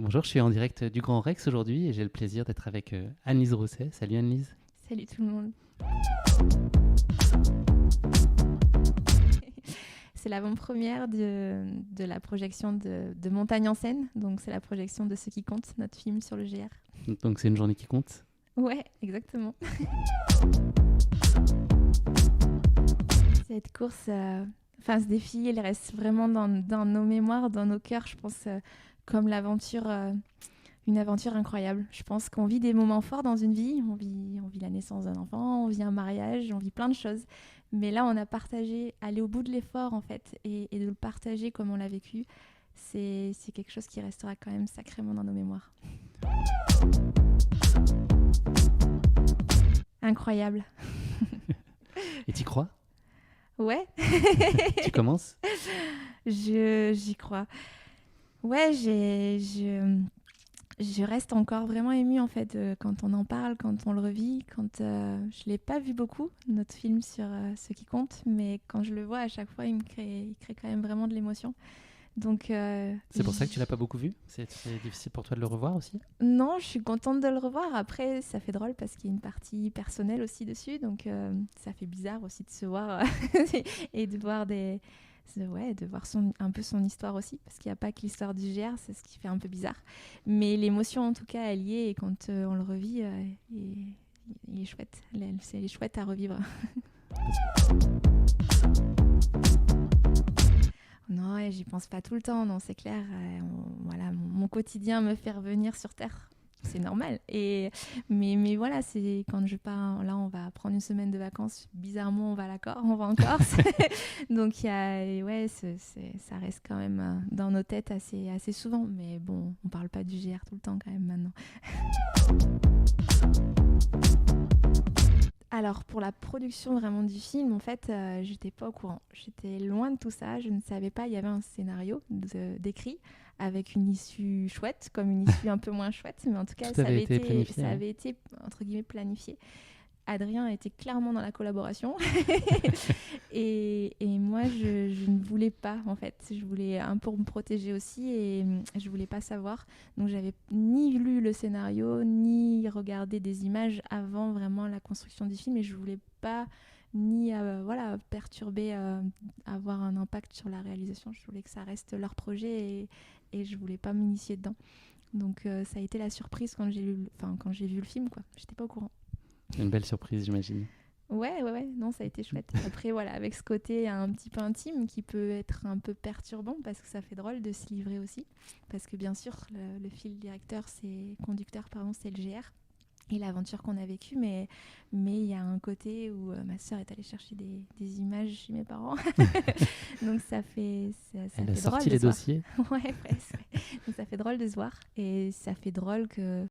Bonjour, je suis en direct du Grand Rex aujourd'hui et j'ai le plaisir d'être avec Anne-Lise Rousset. Salut Anne-Lise. Salut tout le monde. C'est l'avant-première de la projection de Montagne en scène. Donc c'est la projection de Ce qui compte, notre film sur le GR. Donc c'est une journée qui compte. Ouais, exactement. Cette course, ce défi, il reste vraiment dans nos mémoires, dans nos cœurs, je pense, comme l'aventure, une aventure incroyable. Je pense qu'on vit des moments forts dans une vie. On vit la naissance d'un enfant, on vit un mariage, on vit plein de choses. Mais là, on a partagé, aller au bout de l'effort, en fait, et de le partager comme on l'a vécu. C'est quelque chose qui restera quand même sacrément dans nos mémoires. Incroyable. Et t'y crois? Ouais. Tu commences? J'y crois. Ouais, je reste encore vraiment émue en fait quand on en parle, quand on le revit, je l'ai pas vu beaucoup, notre film sur ce qui compte, mais quand je le vois à chaque fois, il crée quand même vraiment de l'émotion. Donc c'est pour ça que tu l'as pas beaucoup vu? C'est difficile pour toi de le revoir aussi? Non, je suis contente de le revoir. Après, ça fait drôle parce qu'il y a une partie personnelle aussi dessus, donc ça fait bizarre aussi de se voir et de voir de voir un peu son histoire aussi, parce qu'il n'y a pas que l'histoire du GR, c'est ce qui fait un peu bizarre. Mais l'émotion, en tout cas, elle y est, et quand on le revit, il est chouette. C'est chouette à revivre. Non, et j'y pense pas tout le temps, non, c'est clair. Voilà, mon quotidien me fait revenir sur Terre. C'est normal. Mais voilà, c'est quand je pars, là, on va prendre une semaine de vacances. Bizarrement, on va en Corse. Donc, ouais, ça reste quand même dans nos têtes assez souvent. Mais bon, on parle pas du GR tout le temps quand même maintenant. Alors, pour la production vraiment du film, en fait, j'étais pas au courant. J'étais loin de tout ça. Je ne savais pas. Il y avait un scénario d'écrit avec une issue chouette, comme une issue un peu moins chouette. Mais en tout cas, ça avait été, entre guillemets, planifié. Adrien était clairement dans la collaboration. et moi, je ne voulais pas, en fait. Je voulais un peu me protéger aussi et je voulais pas savoir. Donc, j'avais ni lu le scénario, ni regardé des images avant vraiment la construction du film. Et je voulais pas ni perturber, avoir un impact sur la réalisation. Je voulais que ça reste leur projet et je voulais pas m'initier dedans. Donc, ça a été la surprise quand j'ai vu le film, quoi. J'étais pas au courant. Une belle surprise, j'imagine. Ouais, non, ça a été chouette. Après, voilà, avec ce côté un petit peu intime qui peut être un peu perturbant parce que ça fait drôle de se livrer aussi. Parce que bien sûr, le fil conducteur, c'est le GR et l'aventure qu'on a vécue. Mais il y a un côté où ma sœur est allée chercher des images chez mes parents. Donc ça fait Elle a fait sorti drôle les de se voir. dossiers. Ouais, presque. Donc ça fait drôle de se voir. Et ça fait drôle que